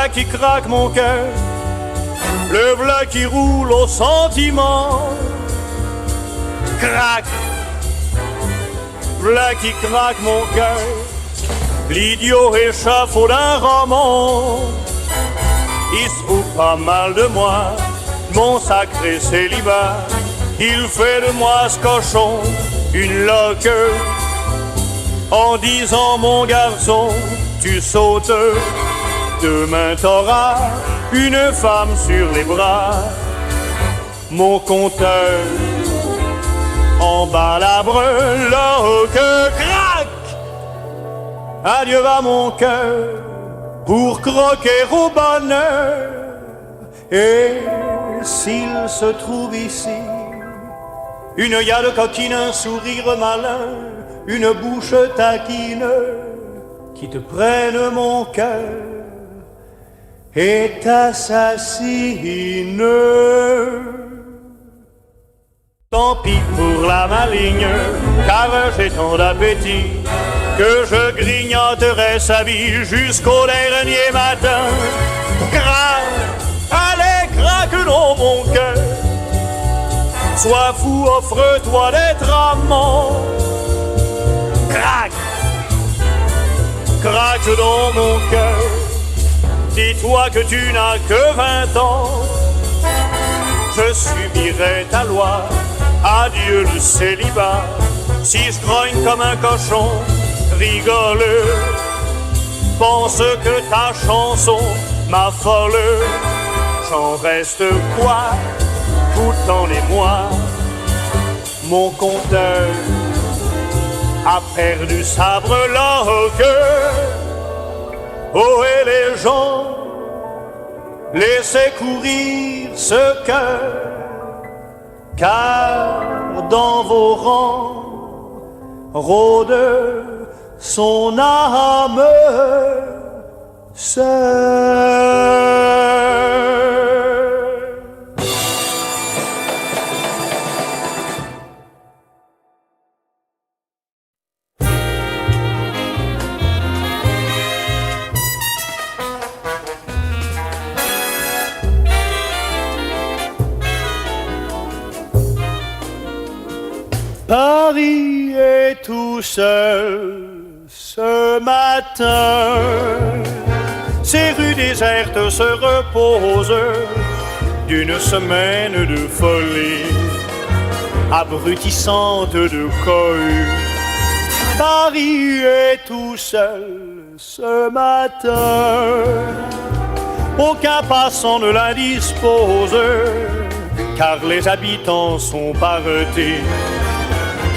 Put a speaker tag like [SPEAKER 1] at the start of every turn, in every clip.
[SPEAKER 1] v'là qui craque mon cœur, le v'là qui roule au sentiment. Craque, v'là qui craque mon cœur, l'idiot échafaud d'un roman. Il se fout pas mal de moi, mon sacré célibat. Il fait de moi ce cochon une loque, en disant mon garçon, tu sautes, demain t'auras une femme sur les bras. Mon compteur en la breloque, craque. Adieu va mon cœur pour croquer au bonheur. Et s'il se trouve ici une œillade coquine, un sourire malin, une bouche taquine qui te prenne mon cœur et t'assassine. Tant pis pour la maligne, car j'ai tant d'appétit que je grignoterai sa vie jusqu'au dernier matin. Craque, allez, craque dans mon cœur. Sois fou, offre-toi d'être amant. Craque, craque dans mon cœur. Dis-toi que tu n'as que 20 ans. Je subirai ta loi. Adieu le célibat. Si je grogne comme un cochon, rigole. Pense que ta chanson m'affole. J'en reste quoi? Pourtant les mois, mon compteur a perdu sa breloque. Oh, et les gens, laissez courir ce cœur, car dans vos rangs rôde son âme seule. Paris est tout seul ce matin. Ces rues désertes se reposent d'une semaine de folie abrutissante de cohue. Paris est tout seul ce matin. Aucun passant ne l'indispose, car les habitants sont paretés.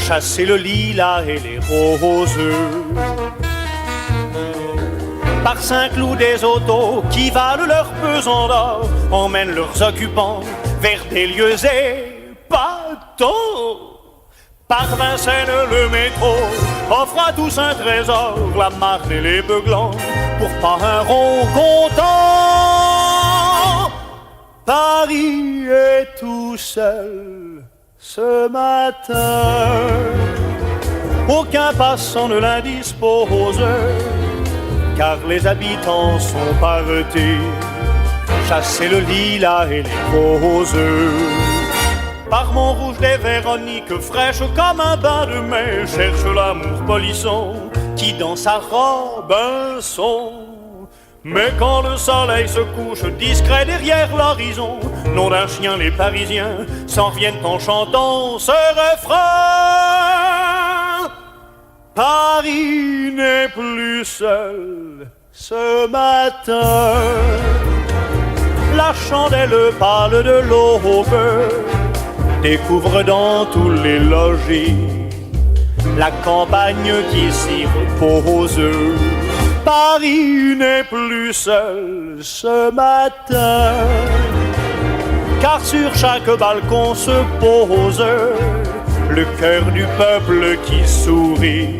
[SPEAKER 1] Chasser le lilas et les roses. Par Saint-Cloud, des autos qui valent leur pesant d'or emmènent leurs occupants vers des lieux épatants. Par Vincennes, le métro offre à tous un trésor, la Marne et les Beuglans, pour pas un rond comptant. Paris est tout seul ce matin. Aucun passant ne l'indispose, car les habitants sont paretés. Chasser le lilas et les roses. Par Montrouge, des Véroniques fraîches comme un bain de mai cherchent l'amour polisson qui dans sa robe un son. Mais quand le soleil se couche discret derrière l'horizon, nom d'un chien les Parisiens s'en reviennent en chantant ce refrain. Paris n'est plus seul ce matin. La chandelle pâle de l'aube découvre dans tous les logis la campagne qui s'y repose. Paris n'est plus seul ce matin, car sur chaque balcon se pose le cœur du peuple qui sourit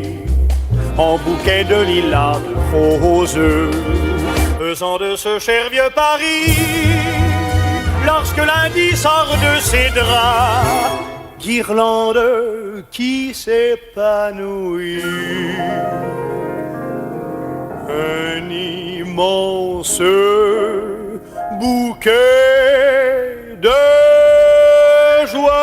[SPEAKER 1] en bouquet de lilas de roses, faisant de ce cher vieux Paris, lorsque lundi sort de ses draps, guirlande qui s'épanouit. un immense bouquet de joie.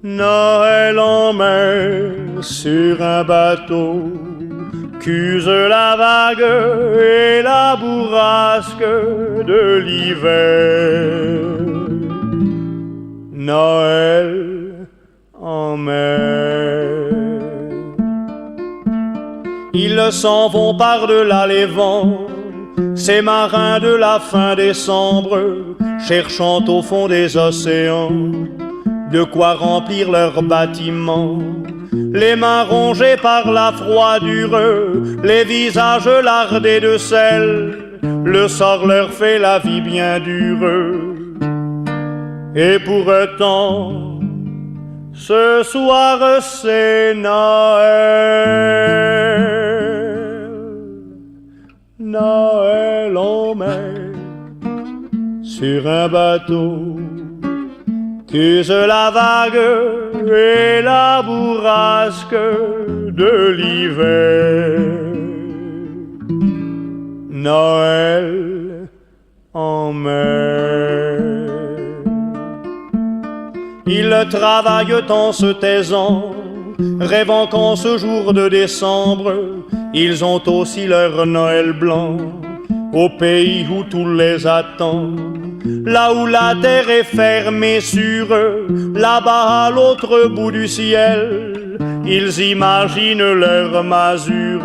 [SPEAKER 1] Noël en mer sur un bateau qu'use la vague et la bourrasque de l'hiver. Noël en mer. Ils s'en vont par-delà les vents, ces marins de la fin décembre, cherchant au fond des océans de quoi remplir leurs bâtiments. Les mains rongées par la froidure, les visages lardés de sel, le sort leur fait la vie bien dure. Et pourtant, ce soir c'est Noël. Noël en mer, sur un bateau qu'use la vague et la bourrasque de l'hiver. Noël en mer. Ils travaillent en se taisant, rêvant qu'en ce jour de décembre, ils ont aussi leur Noël blanc, au pays où tout les attend. Là où la terre est fermée sur eux, là-bas à l'autre bout du ciel, ils imaginent leur masure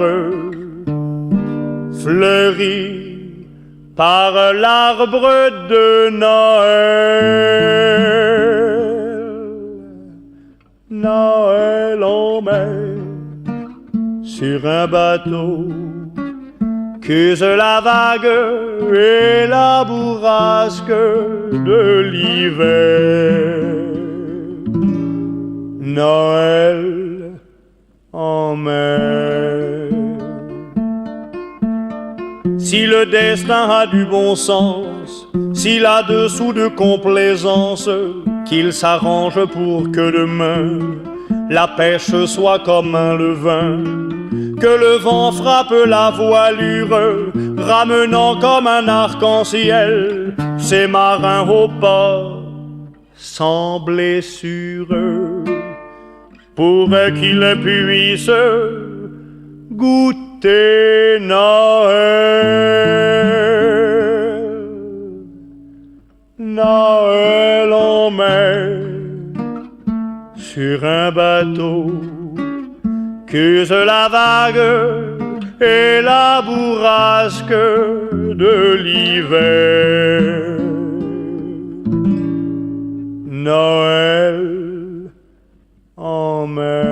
[SPEAKER 1] fleurie par l'arbre de Noël. Noël en mer, sur un bateau qu'use la vague et la bourrasque de l'hiver. Noël en mer. Si le destin a du bon sens, s'il a dessous de complaisance, qu'il s'arrange pour que demain la pêche soit comme un levain, que le vent frappe la voilure, ramenant comme un arc-en-ciel ces marins au port sans blessure, pour qu'ils puissent goûter Noël. Noël en mer, sur un bateau qu'use la vague et la bourrasque de l'hiver. Noël en mer.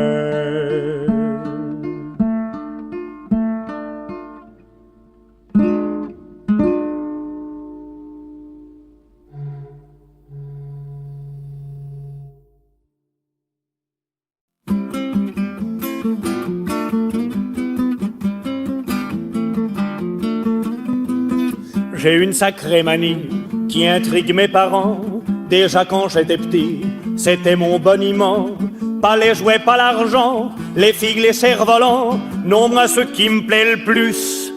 [SPEAKER 1] J'ai une sacrée manie qui intrigue mes parents. Déjà quand j'étais petit, c'était mon boniment. Pas les jouets, pas l'argent, les figues, les cerfs-volants. Non, moi ce qui me plaît le plus,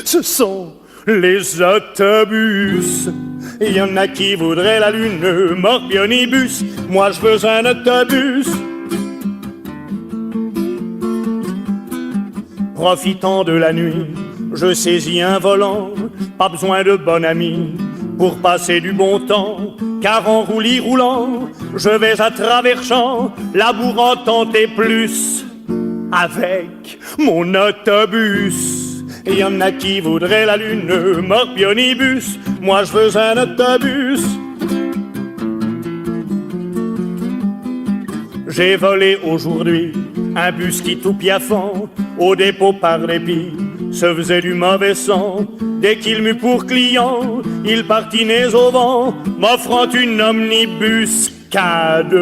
[SPEAKER 1] ce sont les autobus. Il y en a qui voudraient la lune, morpionibus. Moi je veux un autobus. Profitant de la nuit, je saisis un volant, pas besoin de bon ami pour passer du bon temps, car en roulis roulant, je vais à travers champs, labourant et plus avec mon autobus. Il y en a qui voudraient la lune, morpionibus, moi je veux un autobus. J'ai volé aujourd'hui un bus qui tout piaffant, au dépôt par dépit, se faisait du mauvais sang. Dès qu'il m'eut pour client, il partinait au vent, m'offrant une omnibus cascade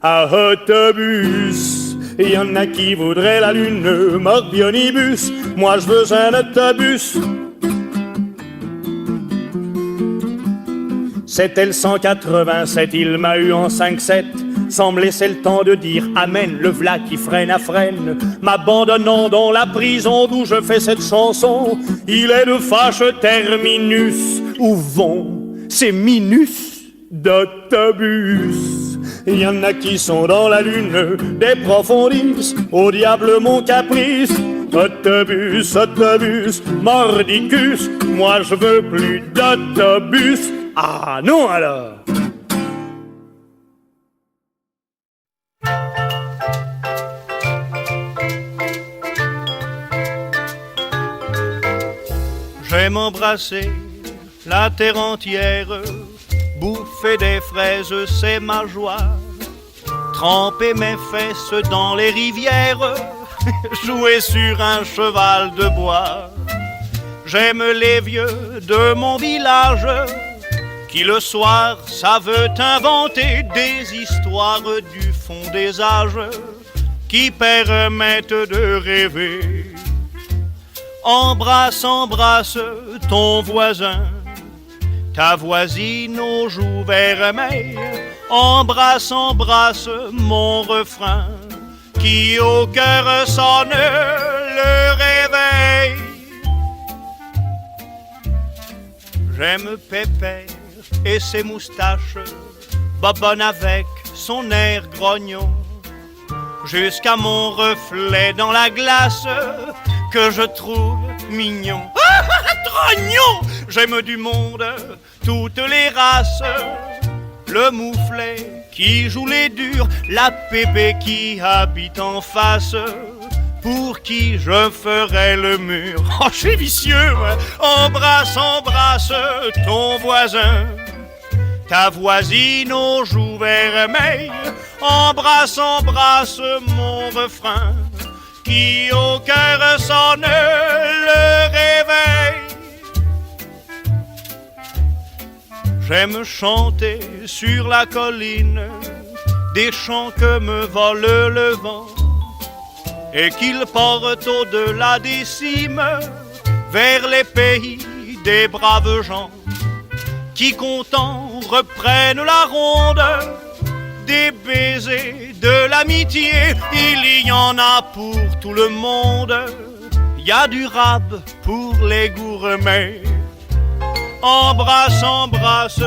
[SPEAKER 1] à autobus. Il y en a qui voudraient la lune, morbionibus. Moi je veux un autobus. C'était le 187, il m'a eu en 5-7, sans me laisser le temps de dire amen, le v'là qui freine à freine, m'abandonnant dans la prison d'où je fais cette chanson. Il est de fâche terminus, où vont ces minus d'autobus. Il y en a qui sont dans la lune, des profondis, au diable mon caprice. Autobus, autobus, mordicus, moi je veux plus d'autobus. Ah non alors! J'aime embrasser la terre entière, bouffer des fraises, c'est ma joie. Tremper mes fesses dans les rivières, jouer sur un cheval de bois. J'aime les vieux de mon village, qui le soir savent inventer des histoires du fond des âges, qui permettent de rêver. Embrasse, embrasse ton voisin, ta voisine aux joues vermeilles. Embrasse, embrasse mon refrain, qui au cœur sonne le réveil. J'aime Pépère et ses moustaches, bobonne avec son air grognon, jusqu'à mon reflet dans la glace que je trouve mignon. Trognon! J'aime du monde, toutes les races, le mouflet qui joue les durs, la pépé qui habite en face, pour qui je ferai le mur. Oh, je suis vicieux, moi. Embrasse, embrasse ton voisin, ta voisine aux joues vermeilles. Embrasse, embrasse mon refrain, qui au cœur sonne le réveil. J'aime chanter sur la colline des chants que me vole le vent, et qu'il porte au-delà des cimes vers les pays des braves gens, qui contents reprennent la ronde des baisers de l'amitié. Il y en a pour tout le monde, il y a du rab pour les gourmets. Embrasse, embrasse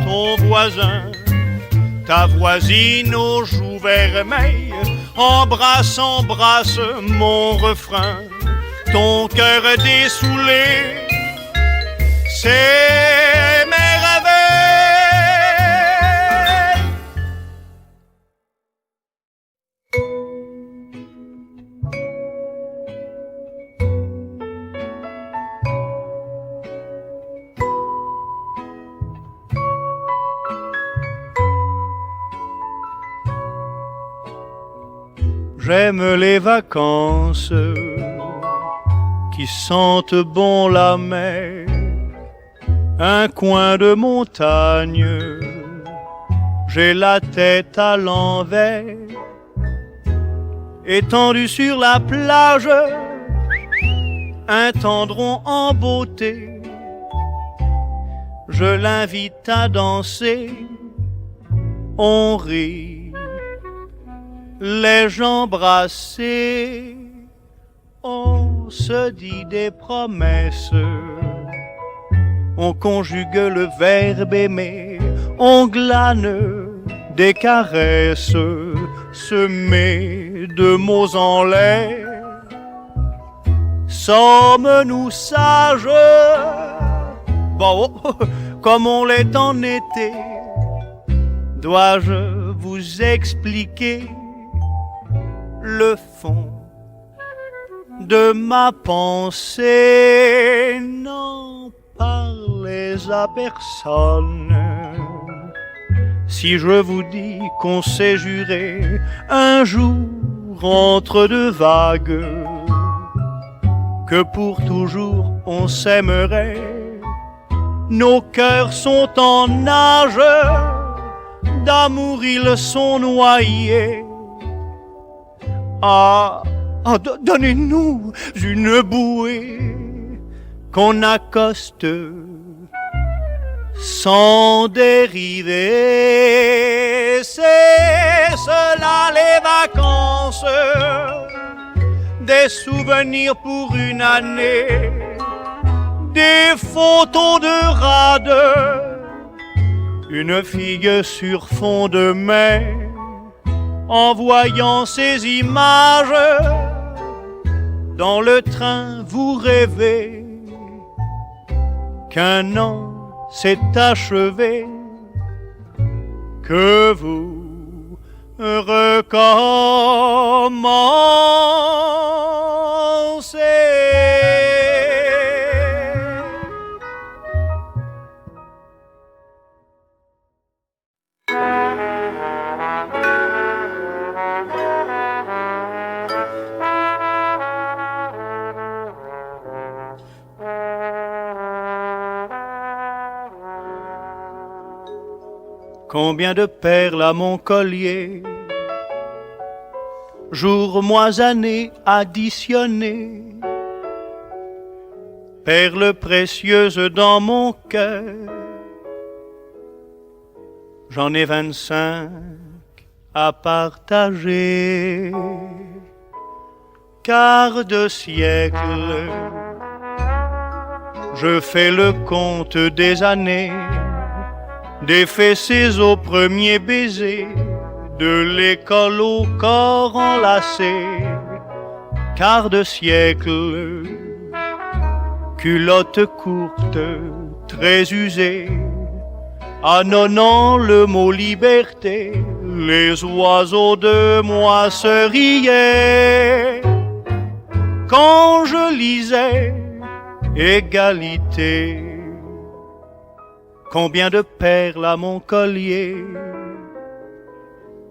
[SPEAKER 1] ton voisin, ta voisine aux joues vermeilles. Embrasse, embrasse mon refrain, ton cœur dessoulé, c'est merveilleux. J'aime les vacances qui sentent bon la mer, un coin de montagne, j'ai la tête à l'envers, étendu sur la plage, un tendron en beauté, je l'invite à danser, on rit. Les gens brassés, on se dit des promesses, on conjugue le verbe aimer, on glane des caresses, se met de mots en l'air. Sommes-nous sages, bon, comme on l'est en été? Dois-je vous expliquer le fond de ma pensée? N'en parlez à personne. Si je vous dis qu'on s'est juré un jour entre deux vagues, que pour toujours on s'aimerait, nos cœurs sont en nage d'amour ils sont noyés. Ah, donnez-nous une bouée qu'on accoste sans dériver. C'est cela les vacances, des souvenirs pour une année, des photos de rade, une figue sur fond de mai. En voyant ces images, dans le train vous rêvez qu'un an s'est achevé, que vous recommencez. Combien de perles à mon collier, jours, mois, années additionnées, perles précieuses dans mon cœur. J'en ai 25 à partager, quart de siècle, je fais le compte des années, des fessées au premier baiser, de l'école au corps enlacé, quart de siècle, culotte courte, très usée, annonnant le mot liberté, les oiseaux de moi se riaient quand je lisais égalité. Combien de perles à mon collier,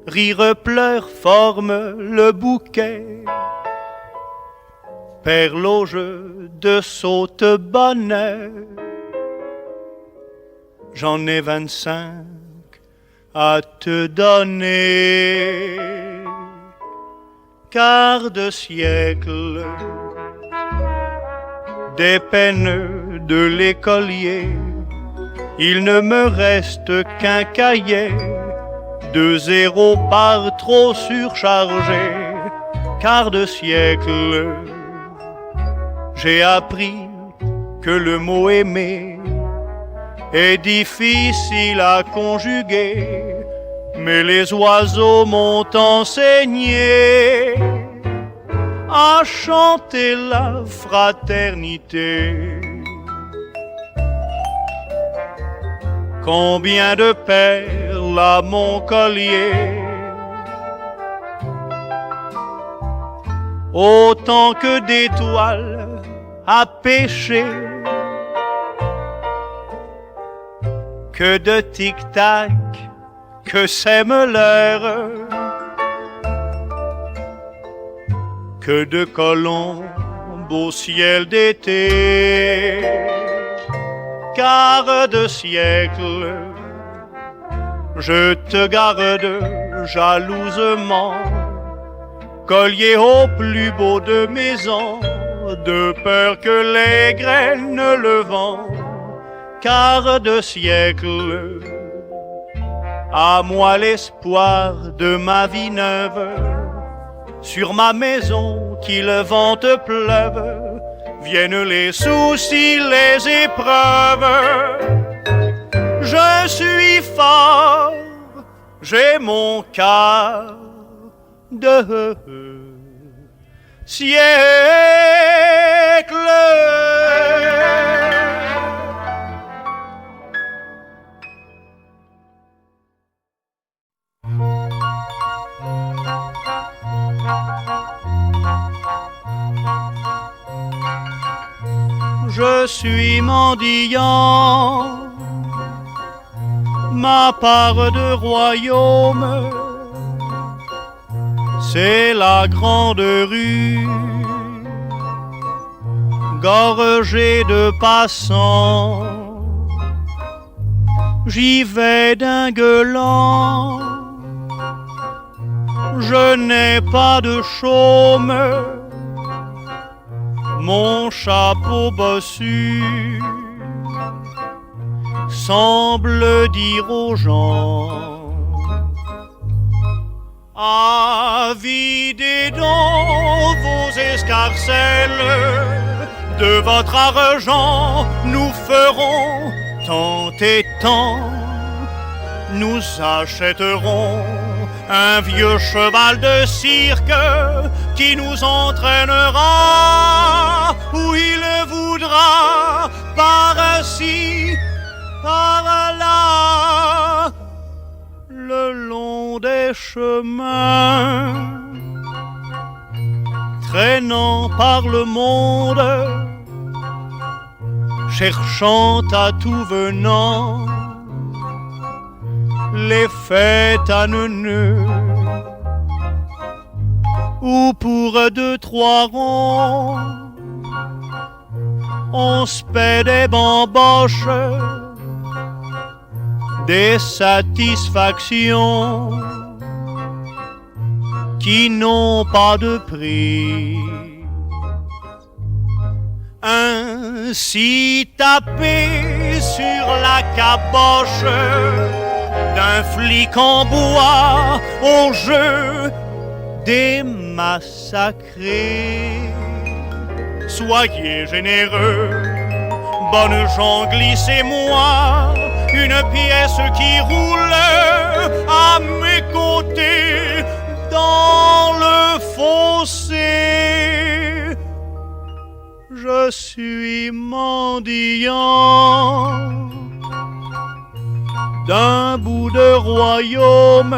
[SPEAKER 1] rire, pleurs forment le bouquet, perles au jeu de saute bonheur. J'en ai 25 à te donner, quart de siècle, des peines de l'écolier. Il ne me reste qu'un cahier, 2 zéros par trop surchargé, quart de siècle. J'ai appris que le mot aimer est difficile à conjuguer, mais les oiseaux m'ont enseigné à chanter la fraternité. Combien de perles à mon collier, autant que d'étoiles à pêcher, que de tic-tac que sème l'heure, que de colombes au ciel d'été. Quart de siècle, je te garde jalousement, collier au plus beau de mes ans, de peur que les graines le vent. Quart de siècle, à moi l'espoir de ma vie neuve, sur ma maison qui le vent pleuve, viennent les soucis, les épreuves. Je suis fort, j'ai mon quart de siècle. Je suis mendiant, ma part de royaume, c'est la grande rue, gorgée de passants. j'y vais d'un gueulant. Je n'ai pas de chaume, mon chapeau bossu semble dire aux gens: avidez donc vos escarcelles, de votre argent nous ferons tant et tant. Nous achèterons un vieux cheval de cirque qui nous entraînera où il voudra, par-ci, par-là, le long des chemins, traînant par le monde, cherchant à tout venant les fêtes à neuneux, où pour 2-3 ronds on se paie des bamboches, des satisfactions qui n'ont pas de prix. Ainsi tapé sur la caboche d'un flic en bois au jeu des massacrés. Soyez généreux, bonnes gens, glissez-moi une pièce qui roule à mes côtés dans le fossé. Je suis mendiant d'un bout de royaume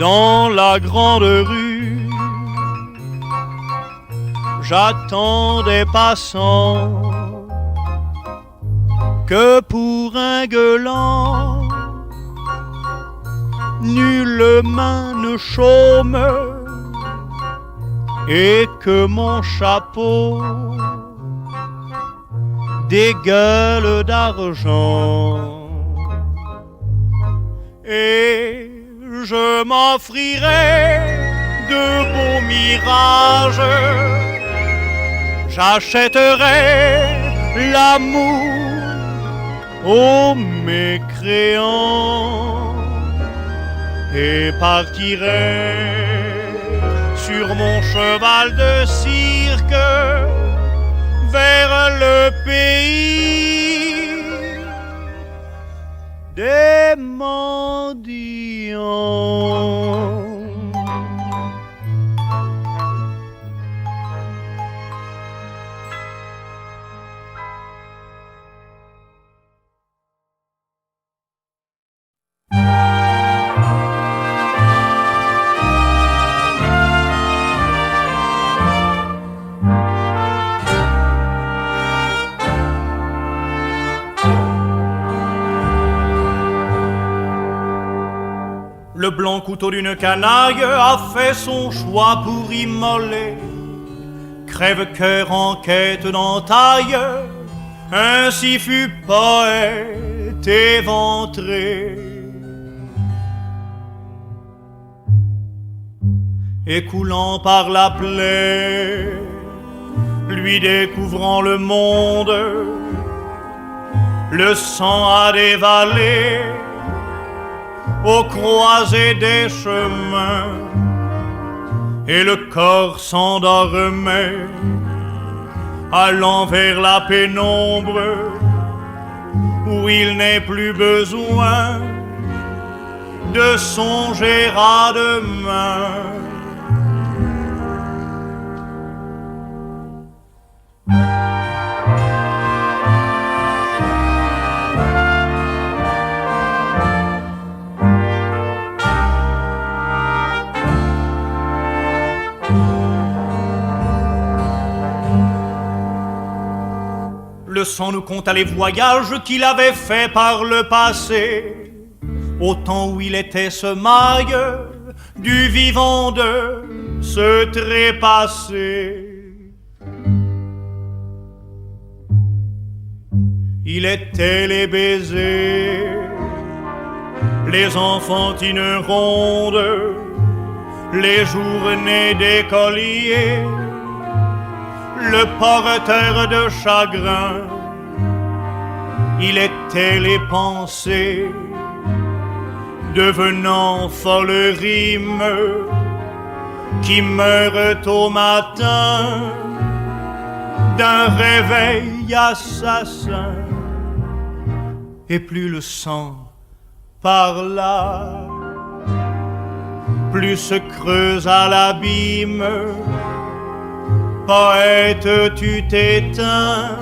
[SPEAKER 1] dans la grande rue. J'attends des passants que pour un gueulant nulle main ne chôme et que mon chapeau des gueules d'argent. Et je m'offrirai de beaux mirages, j'achèterai l'amour aux mécréants et partirai sur mon cheval de cirque vers le pays des mendiants. Le blanc couteau d'une canaille a fait son choix pour immoler. Crève-cœur en quête d'entaille, ainsi fut poète éventré. Écoulant par la plaie, lui découvrant le monde, le sang a dévalé aux croisées des chemins, et le corps s'endormait, allant vers la pénombre, où il n'est plus besoin de songer à demain. Le sang nous conta les voyages qu'il avait faits par le passé, au temps où il était semaille du vivant de ce trépassé. il était les baisers, les enfantines rondes, les journées d'écoliers, le porteur de chagrin, il était les pensées devenant folles rimes qui meurent au matin d'un réveil assassin. Et plus le sang par là, plus se creuse à l'abîme. Poète, tu t'éteins,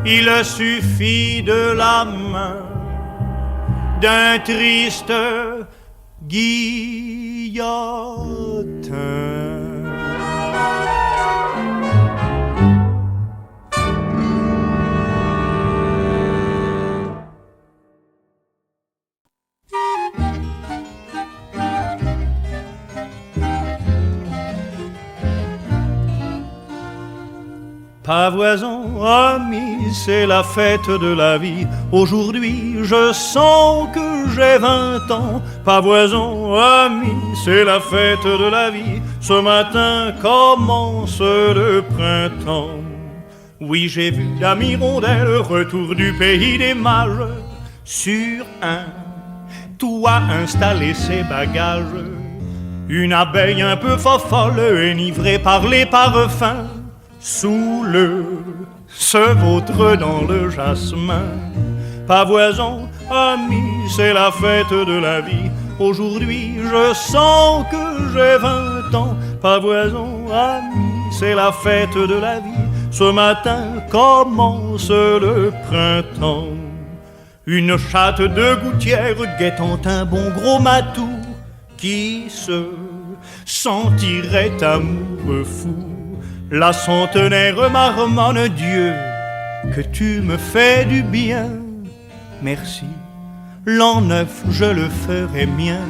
[SPEAKER 1] il suffit de la main d'un triste guillotin. Pavoisons, amis, c'est la fête de la vie. Aujourd'hui, je sens que j'ai 20 ans. Pavoisons, amis, c'est la fête de la vie. Ce matin commence le printemps. Oui, j'ai vu la hirondelle, retour du pays des mages, sur un toit installé ses bagages. Une abeille un peu fofolle, enivrée par les parfums, saoule se vautre dans le jasmin. Pavoisons, amis, c'est la fête de la vie. Aujourd'hui, je sens que j'ai 20 ans. Pavoisons, amis, c'est la fête de la vie. Ce matin commence le printemps. Une chatte de gouttière guettant un bon gros matou qui se sentirait amoureux fou. La centenaire marmonne, Dieu, que tu me fais du bien. Merci, l'an neuf, je le ferai mien.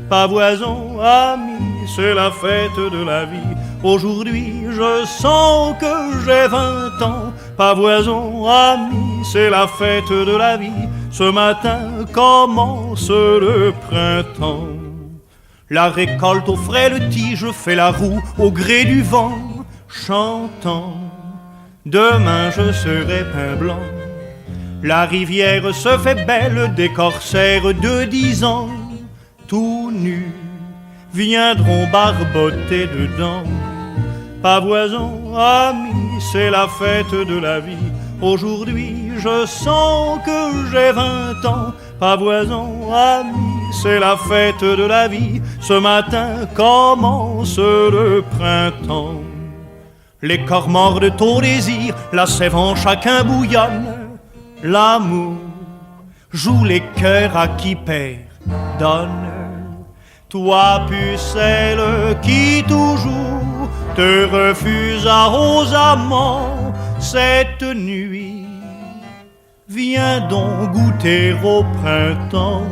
[SPEAKER 1] Pavoisons, amis, c'est la fête de la vie. Aujourd'hui, je sens que j'ai 20 ans. Pavoisons, amis, c'est la fête de la vie. Ce matin commence le printemps. La récolte aux frêles tiges fait la roue au gré du vent, chantant, demain je serai pain blanc. La rivière se fait belle, des corsaires de 10 ans, tout nus, viendront barboter dedans. Pavoisons, amis, c'est la fête de la vie. Aujourd'hui, je sens que j'ai 20 ans. Pavoisons, amis, c'est la fête de la vie. Ce matin commence le printemps. Les corps mordent au désir, la sève en chacun bouillonne. L'amour joue les cœurs à qui perd, donne. Toi, pucelle, qui toujours te refusa aux amants, cette nuit, viens donc goûter au printemps.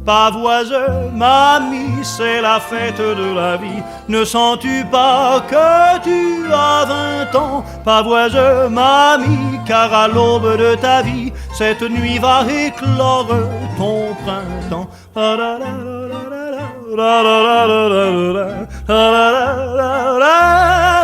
[SPEAKER 1] Pavoise, mamie, c'est la fête de la vie. Ne sens-tu pas que tu as 20 ans? Pavoise, mamie, car à l'aube de ta vie, cette nuit va éclore ton printemps. La la la la la la la la la la la la.